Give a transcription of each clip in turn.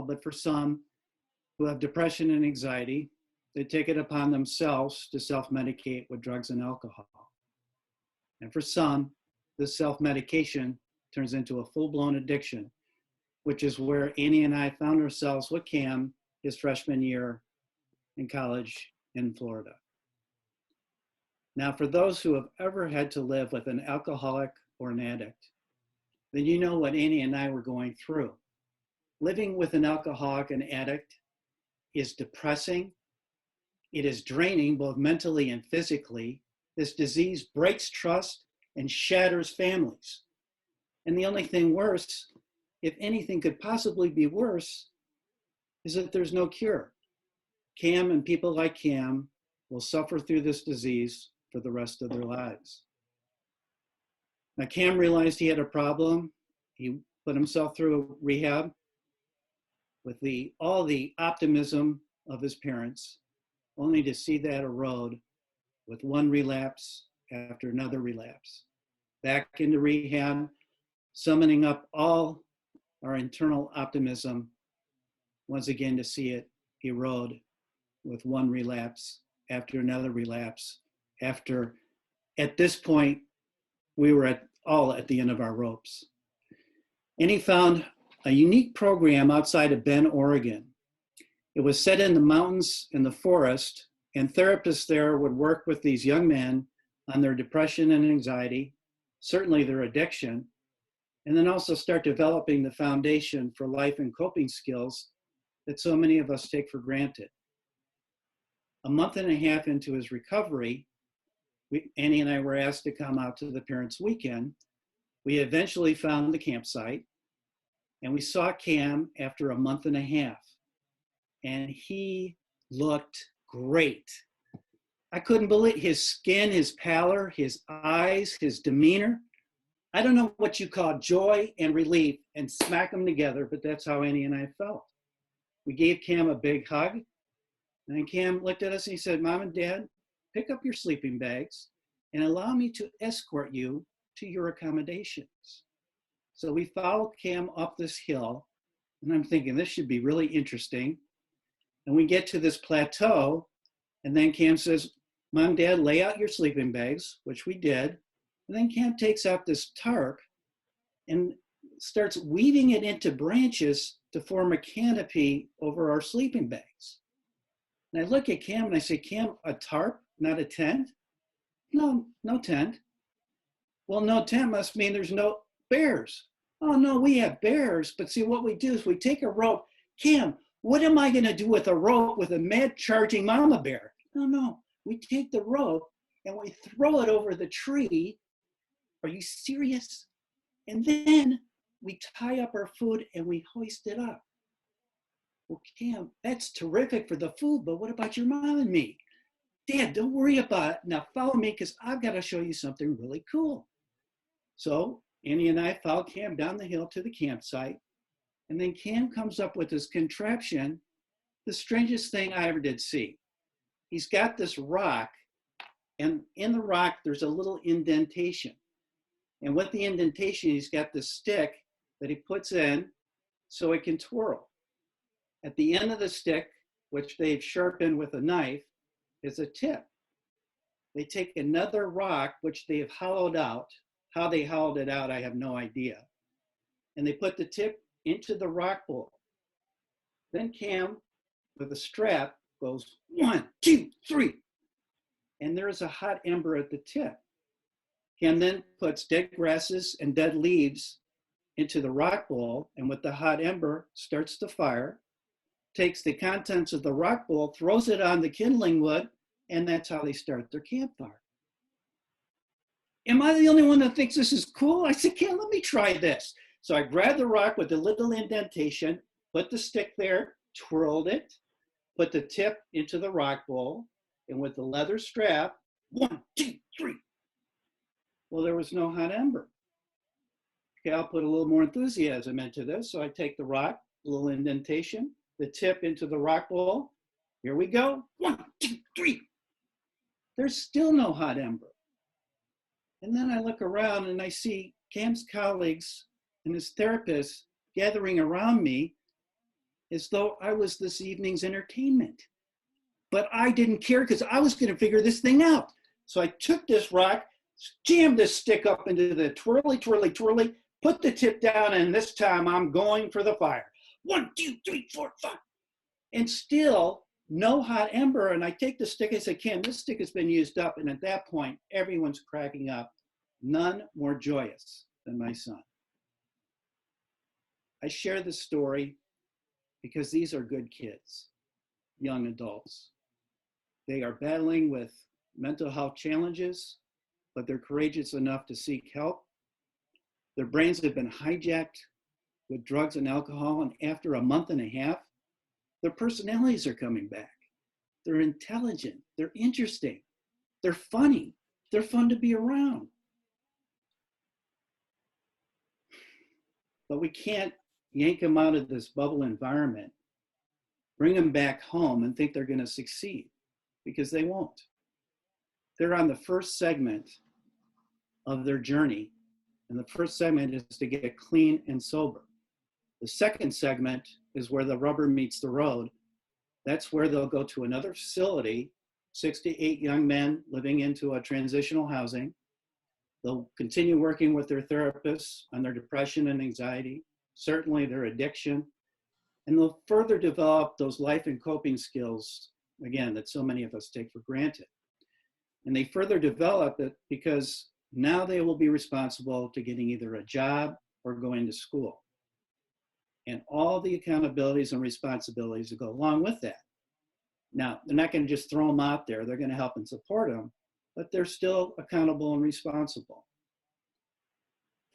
but for some who have depression and anxiety, they take it upon themselves to self-medicate with drugs and alcohol. And for some, this self-medication turns into a full-blown addiction, which is where Annie and I found ourselves with Cam his freshman year in college in Florida. Now, for those who have ever had to live with an alcoholic or an addict, then you know what Annie and I were going through. Living with an alcoholic and addict is depressing. It is draining both mentally and physically. This disease breaks trust and shatters families. And the only thing worse, if anything could possibly be worse, is that there's no cure. Cam and people like Cam will suffer through this disease for the rest of their lives. Now, Cam realized he had a problem. He put himself through rehab with all the optimism of his parents, only to see that erode with one relapse after another relapse. Back into rehab, summoning up all our internal optimism, once again to see it erode with one relapse after another relapse. After, at this point, we were all at the end of our ropes. And he found a unique program outside of Bend, Oregon. It was set in the mountains in the forest, and therapists there would work with these young men on their depression and anxiety, certainly their addiction, and then also start developing the foundation for life and coping skills that so many of us take for granted. A month and a half into his recovery, Annie and I were asked to come out to the Parents' Weekend. We eventually found the campsite, and we saw Cam after a month and a half, and he looked great. I couldn't believe his skin, his pallor, his eyes, his demeanor. I don't know what you call joy and relief and smack them together, but that's how Annie and I felt. We gave Cam a big hug, and then Cam looked at us and he said, "Mom and Dad, pick up your sleeping bags and allow me to escort you to your accommodations." So we followed Cam up this hill, and I'm thinking this should be really interesting. And we get to this plateau, and then Cam says, "Mom, Dad, lay out your sleeping bags," which we did. And then Cam takes out this tarp and starts weaving it into branches to form a canopy over our sleeping bags. And I look at Cam and I say, "Cam, a tarp, not a tent?" "No, no tent." "Well, no tent must mean there's no bears." "Oh, no, we have bears. But see, what we do is we take a rope." "Cam, what am I going to do with a rope with a mad charging mama bear?" No, we take the rope and we throw it over the tree. Are you serious? And then we tie up our food and we hoist it up. "Well, Cam, that's terrific for the food, but what about your mom and me?" "Dad, don't worry about it. Now follow me because I've got to show you something really cool." So Annie and I followed Cam down the hill to the campsite, and then Cam comes up with this contraption, the strangest thing I ever did see. He's got this rock, and in the rock, there's a little indentation. And with the indentation, he's got this stick that he puts in so it can twirl. At the end of the stick, which they've sharpened with a knife, is a tip. They take another rock, which they have hollowed out. How they hollowed it out, I have no idea. And they put the tip into the rock bowl. Then Cam, with a strap, goes 1, 2, 3. And there's a hot ember at the tip. Cam then puts dead grasses and dead leaves into the rock bowl, and with the hot ember starts the fire, takes the contents of the rock bowl, throws it on the kindling wood, and that's how they start their campfire. Am I the only one that thinks this is cool? I said, "Cam, let me try this." So I grabbed the rock with the little indentation, put the stick there, twirled it, put the tip into the rock bowl, and with the leather strap, 1, 2, 3. Well, there was no hot ember. Okay, I'll put a little more enthusiasm into this. So I take the rock, a little indentation, the tip into the rock bowl. Here we go. 1, 2, 3. There's still no hot ember. And then I look around and I see Cam's colleagues and his therapist gathering around me. as though I was this evening's entertainment. But I didn't care because I was going to figure this thing out. So I took this rock, jammed this stick up into the twirly, twirly, twirly, put the tip down, and this time I'm going for the fire. 1, 2, 3, 4, 5. And still no hot ember. And I take the stick, I say, Kim, this stick has been used up. And at that point, everyone's cracking up. None more joyous than my son. I share this story because these are good kids, young adults. They are battling with mental health challenges, but they're courageous enough to seek help. Their brains have been hijacked with drugs and alcohol, and after a month and a half, their personalities are coming back. They're intelligent, they're interesting, they're funny, they're fun to be around. But we can't yank them out of this bubble environment, bring them back home and think they're going to succeed, because they won't. They're on the first segment of their journey, and the first segment is to get clean and sober. The second segment is where the rubber meets the road. That's where they'll go to another facility, 6 to 8 young men living into a transitional housing. They'll continue working with their therapists on their depression and anxiety, certainly their addiction, and they'll further develop those life and coping skills, again, that so many of us take for granted. And they further develop it because now they will be responsible to getting either a job or going to school. And all the accountabilities and responsibilities that go along with that. Now, they're not going to just throw them out there. They're going to help and support them, but they're still accountable and responsible.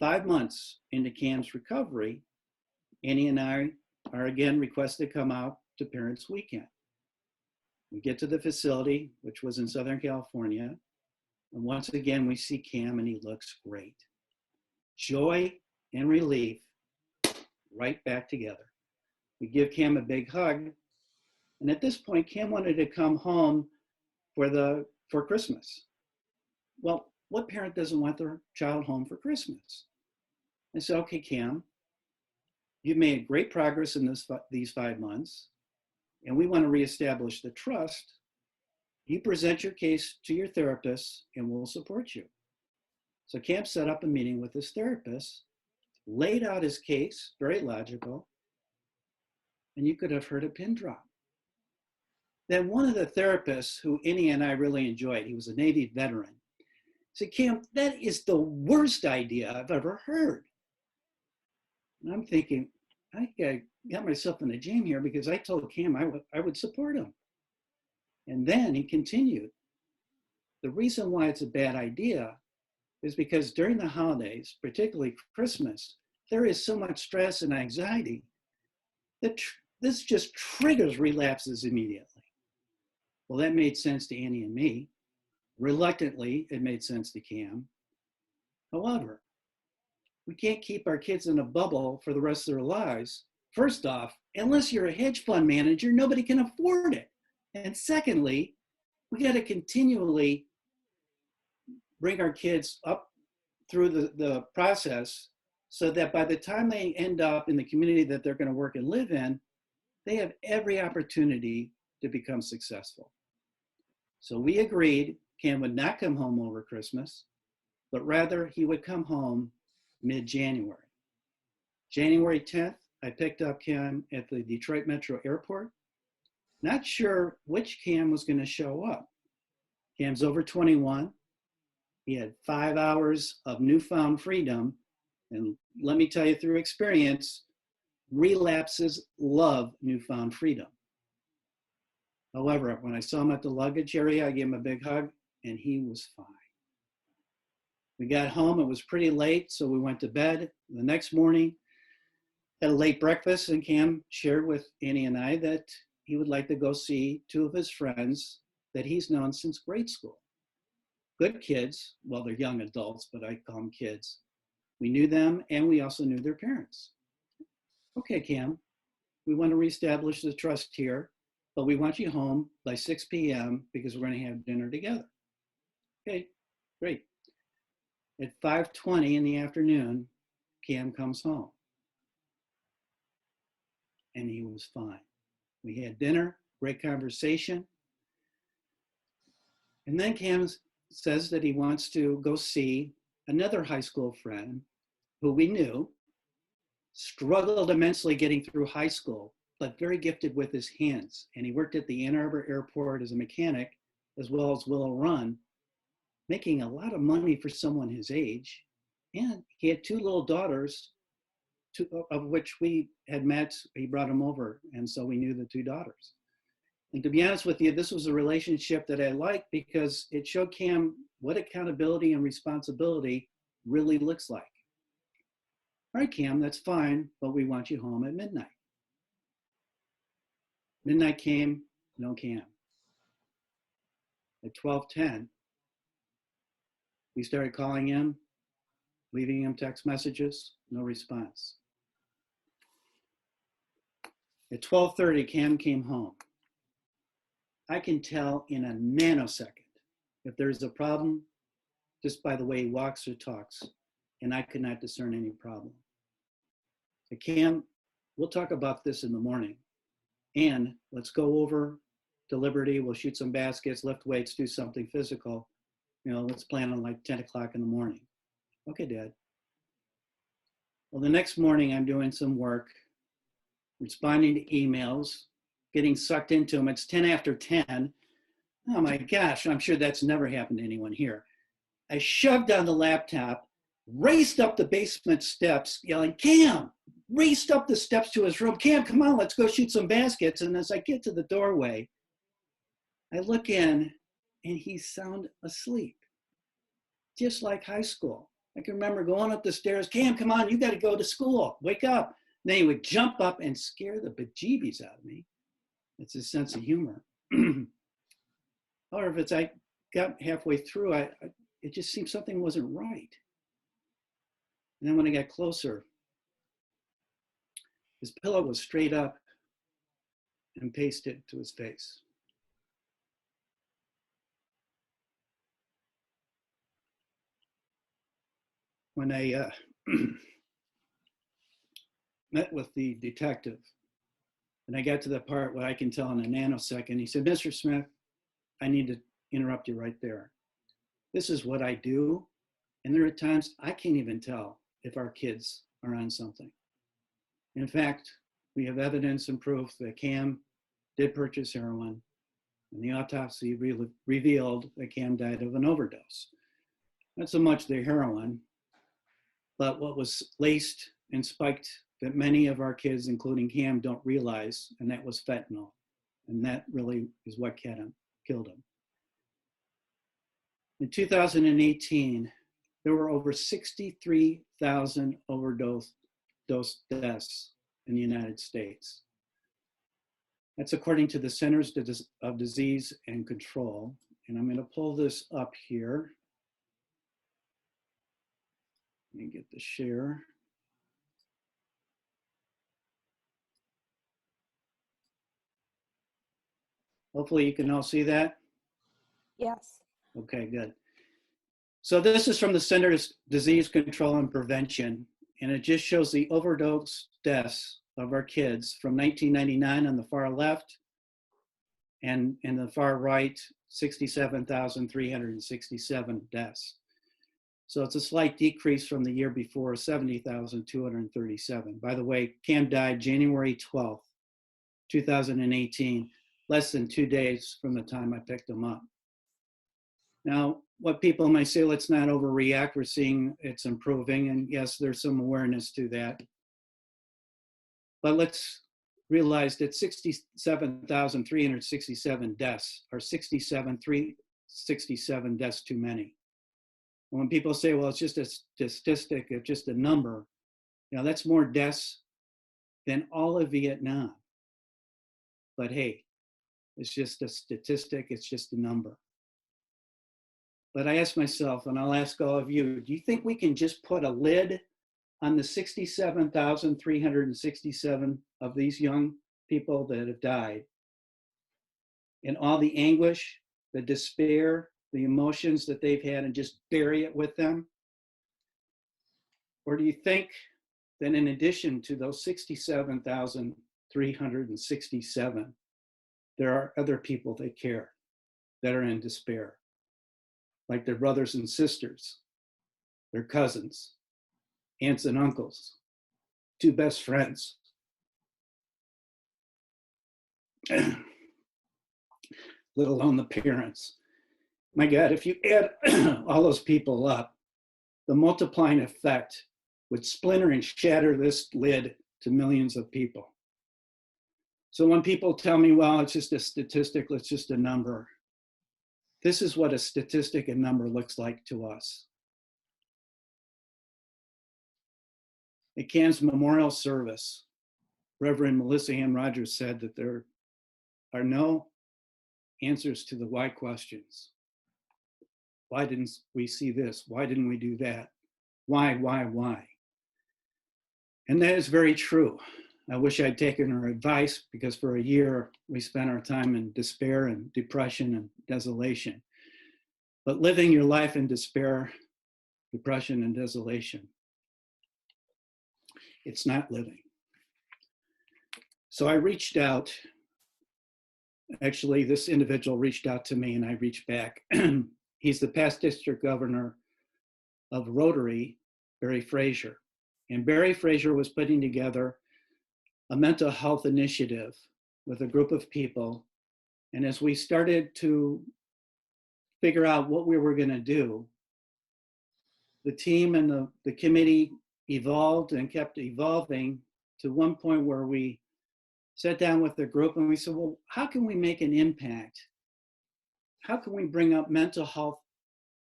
5 months into Cam's recovery, Annie and I are again requested to come out to Parents Weekend. We get to the facility, which was in Southern California, and once again, we see Cam and he looks great. Joy and relief right back together. We give Cam a big hug, and at this point, Cam wanted to come home for Christmas. Well, what parent doesn't want their child home for Christmas? I said, okay, Cam, you've made great progress in these 5 months, and we want to reestablish the trust. You present your case to your therapist, and we'll support you. So Cam set up a meeting with his therapist, laid out his case, very logical, and you could have heard a pin drop. Then one of the therapists who Annie and I really enjoyed, he was a Navy veteran, said, Cam, that is the worst idea I've ever heard. And I'm thinking, I got myself in a jam here because I told Cam I would support him. And then he continued, the reason why it's a bad idea is because during the holidays, particularly Christmas, there is so much stress and anxiety that this just triggers relapses immediately. Well, that made sense to Annie and me. Reluctantly, it made sense to Cam. However, we can't keep our kids in a bubble for the rest of their lives. First off, unless you're a hedge fund manager, nobody can afford it. And secondly, we got to continually bring our kids up through the process so that by the time they end up in the community that they're going to work and live in, they have every opportunity to become successful. So we agreed Cam would not come home over Christmas, but rather he would come home mid-January. January 10th, I picked up Cam at the Detroit Metro Airport. Not sure which Cam was going to show up. Cam's over 21. He had 5 hours of newfound freedom. And let me tell you through experience, relapses love newfound freedom. However, when I saw him at the luggage area, I gave him a big hug and he was fine. We got home, it was pretty late, so we went to bed. The next morning, had a late breakfast, and Cam shared with Annie and I that he would like to go see 2 of his friends that he's known since grade school. Good kids, well, they're young adults, but I call them kids. We knew them, and we also knew their parents. Okay, Cam, we want to reestablish the trust here, but we want you home by 6 p.m. because we're going to have dinner together. Okay, great. At 5:20 in the afternoon, Cam comes home. and he was fine. We had dinner, great conversation. And then Cam says that he wants to go see another high school friend who we knew struggled immensely getting through high school, but very gifted with his hands. And he worked at the Ann Arbor airport as a mechanic, as well as Willow Run, making a lot of money for someone his age. And he had two little daughters, two of which we had met. He brought them over, and so we knew the two daughters. And to be honest with you, this was a relationship that I liked because it showed Cam what accountability and responsibility really looks like. All right, Cam, that's fine, but we want you home at midnight. Midnight came, no Cam. At 12:10, we started calling him, leaving him text messages, no response. At 12:30, Cam came home. I can tell in a nanosecond if there's a problem just by the way he walks or talks, and I could not discern any problem. So Cam, we'll talk about this in the morning, and let's go over to Liberty. We'll shoot some baskets, lift weights, do something physical. Let's plan on like 10 o'clock in the morning. Okay, Dad. Well, the next morning I'm doing some work, responding to emails, getting sucked into them. It's 10 after 10. Oh my gosh, I'm sure that's never happened to anyone here. I shoved on the laptop, raced up the basement steps, yelling, Cam, raced up the steps to his room. Cam, come on, let's go shoot some baskets. And as I get to the doorway, I look in and he's sound asleep, just like high school. I can remember going up the stairs, Cam, come on, you got to go to school, wake up. And then he would jump up and scare the bejeebies out of me. It's his sense of humor. However, as I got halfway through, it just seemed something wasn't right. And then when I got closer, his pillow was straight up and pasted to his face. When I met with the detective, and I got to the part where I can tell in a nanosecond, he said, Mr. Smith, I need to interrupt you right there. This is what I do, and there are times I can't even tell if our kids are on something. In fact, we have evidence and proof that Cam did purchase heroin, and the autopsy revealed that Cam died of an overdose. Not so much the heroin, but what was laced and spiked that many of our kids, including Cam, don't realize, and that was fentanyl. And that really is what killed him. In 2018, there were over 63,000 overdose deaths in the United States. That's according to the Centers of Disease and Control. And I'm going to pull this up here. Let me get the share. Hopefully you can all see that. Yes. Okay, good. So this is from the Centers Disease Control and Prevention, and it just shows the overdose deaths of our kids from 1999 on the far left, and in the far right, 67,367 deaths. So it's a slight decrease from the year before, 70,237. By the way, Cam died January 12th, 2018, less than 2 days from the time I picked him up. Now, what people might say, let's not overreact. We're seeing it's improving, and yes, there's some awareness to that. But let's realize that 67,367 deaths are 67,367 deaths too many. When people say, well, it's just a statistic, it's just a number, that's more deaths than all of Vietnam. But hey, it's just a statistic, it's just a number. But I ask myself, and I'll ask all of you, do you think we can just put a lid on the 67,367 of these young people that have died, and all the anguish, the despair, the emotions that they've had, and just bury it with them? Or do you think that in addition to those 67,000 367, there are other people that care, that are in despair, like their brothers and sisters, their cousins, aunts and uncles, two best friends. Let alone the parents. My God, if you add all those people up, the multiplying effect would splinter and shatter this lid to millions of people. So when people tell me, well, it's just a statistic, it's just a number, this is what a statistic and number looks like to us. At Cam's memorial service, Reverend Melissa Ann Rogers said that there are no answers to the why questions. Why didn't we see this? Why didn't we do that? Why? And that is very true. I wish I'd taken her advice, because for a year we spent our time in despair and depression and desolation. But living your life in despair, depression, and desolation, it's not living. So I reached out. Actually, this individual reached out to me and I reached back. He's the past district governor of Rotary, Barry Fraser. And Barry Fraser was putting together a mental health initiative with a group of people. And as we started to figure out what we were going to do, the team and the committee evolved and kept evolving to one point where we sat down with the group and we said, well, how can we make an impact? How can we bring up mental health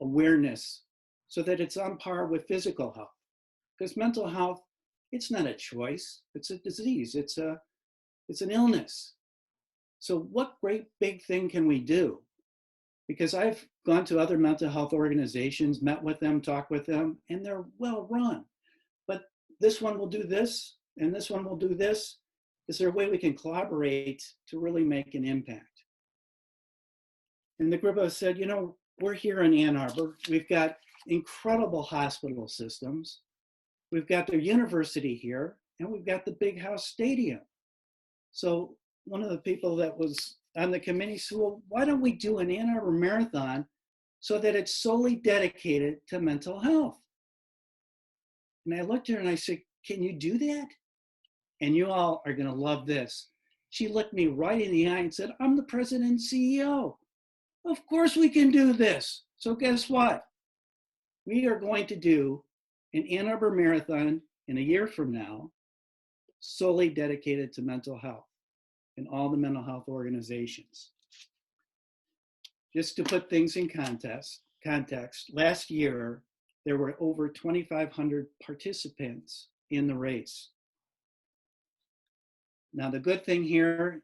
awareness so that it's on par with physical health? Because mental health, it's not a choice, it's a disease, it's an illness. So what great big thing can we do? Because I've gone to other mental health organizations, met with them, talked with them, and they're well run. But this one will do this, and this one will do this. Is there a way we can collaborate to really make an impact? And the group of us said, you know, we're here in Ann Arbor. We've got incredible hospital systems. We've got the university here, and we've got the big house stadium. So one of the people that was on the committee said, well, why don't we do an Ann Arbor Marathon so that it's solely dedicated to mental health? And I looked at her and I said, can you do that? And you all are going to love this. She looked me right in the eye and said, I'm the president and CEO. Of course we can do this. So guess what? We are going to do an Ann Arbor Marathon in a year from now, solely dedicated to mental health in all the mental health organizations. Just to put things in context, last year, there were over 2,500 participants in the race. Now, the good thing here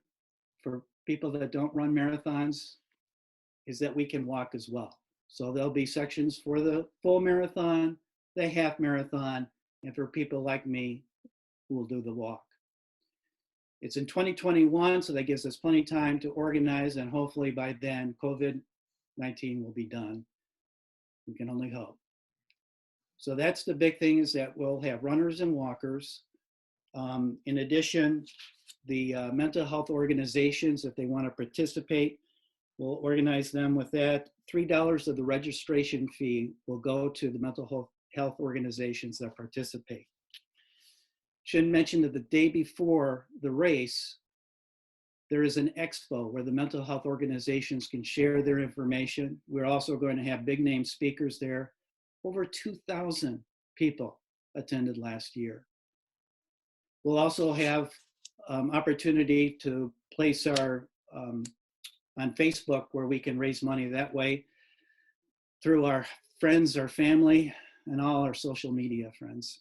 for people that don't run marathons is that we can walk as well. So there'll be sections for the full marathon, the half marathon, and for people like me who will do the walk. It's in 2021, so that gives us plenty of time to organize, and hopefully by then, COVID-19 will be done. We can only hope. So that's the big thing, is that we'll have runners and walkers. In addition, the mental health organizations, if they want to participate, we'll organize them with that. $3 of the registration fee will go to the mental health organizations that participate. Should mention that the day before the race, there is an expo where the mental health organizations can share their information. We're also going to have big name speakers there. Over 2,000 people attended last year. We'll also have opportunity to place our on Facebook, where we can raise money that way through our friends, our family, and all our social media friends.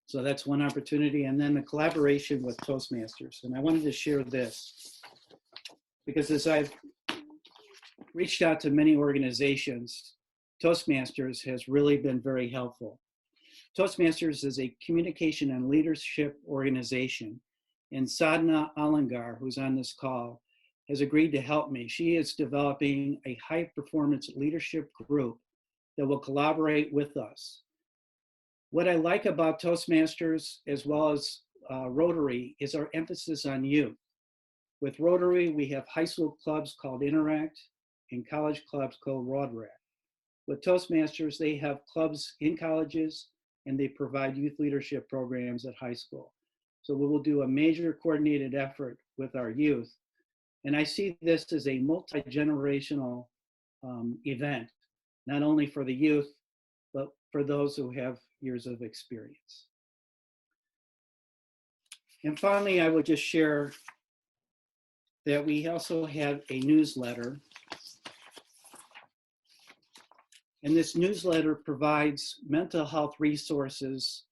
So that's one opportunity. And then the collaboration with Toastmasters. And I wanted to share this because as I've reached out to many organizations, Toastmasters has really been very helpful. Toastmasters is a communication and leadership organization, and Sadhna Alangar, who's on this call, has agreed to help me. She is developing a high-performance leadership group that will collaborate with us. What I like about Toastmasters, as well as Rotary is our emphasis on youth. With Rotary, we have high school clubs called Interact and college clubs called Rotary. With Toastmasters, they have clubs in colleges and they provide youth leadership programs at high school. So we will do a major coordinated effort with our youth. And I see this as a multi-generational event, not only for the youth, but for those who have years of experience. And finally, I will just share that we also have a newsletter. And this newsletter provides mental health resources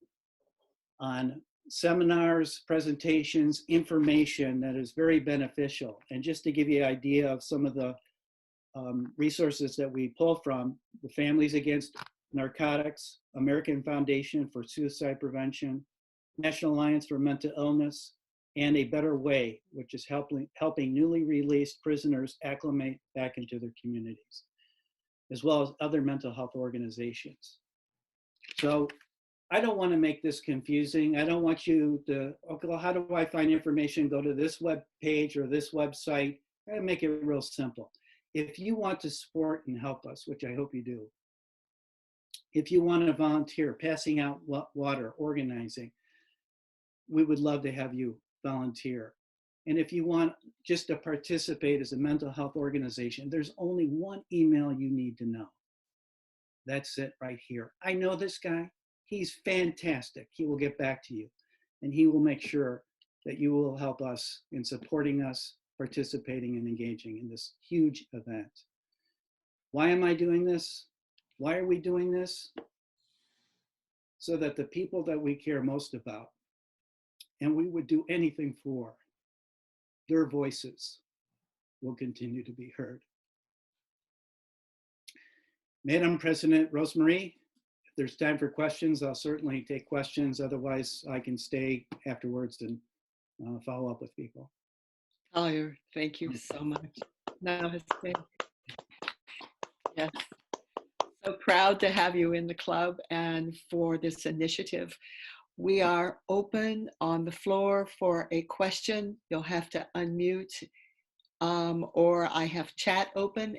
on seminars, presentations, information that is very beneficial. And just to give you an idea of some of the resources that we pull from, the Families Against Narcotics, American Foundation for Suicide Prevention, National Alliance for Mental Illness, and A Better Way, which is helping newly released prisoners acclimate back into their communities, as well as other mental health organizations. So I don't want to make this confusing. I don't want you to, okay, well, how do I find information? Go to this web page or this website. I make it real simple. If you want to support and help us, which I hope you do, if you want to volunteer, passing out water, organizing, we would love to have you volunteer. And if you want just to participate as a mental health organization, there's only one email you need to know. That's it right here. I know this guy. He's fantastic. He will get back to you and he will make sure that you will help us in supporting us, participating and engaging in this huge event. Why am I doing this? Why are we doing this? So that the people that we care most about and we would do anything for, their voices will continue to be heard. Madam President Rosemarie, if there's time for questions, I'll certainly take questions. Otherwise, I can stay afterwards and follow up with people. Collyer, thank you so much. Namaste. Yes, so proud to have you in the club and for this initiative. We are open on the floor for a question. You'll have to unmute or I have chat open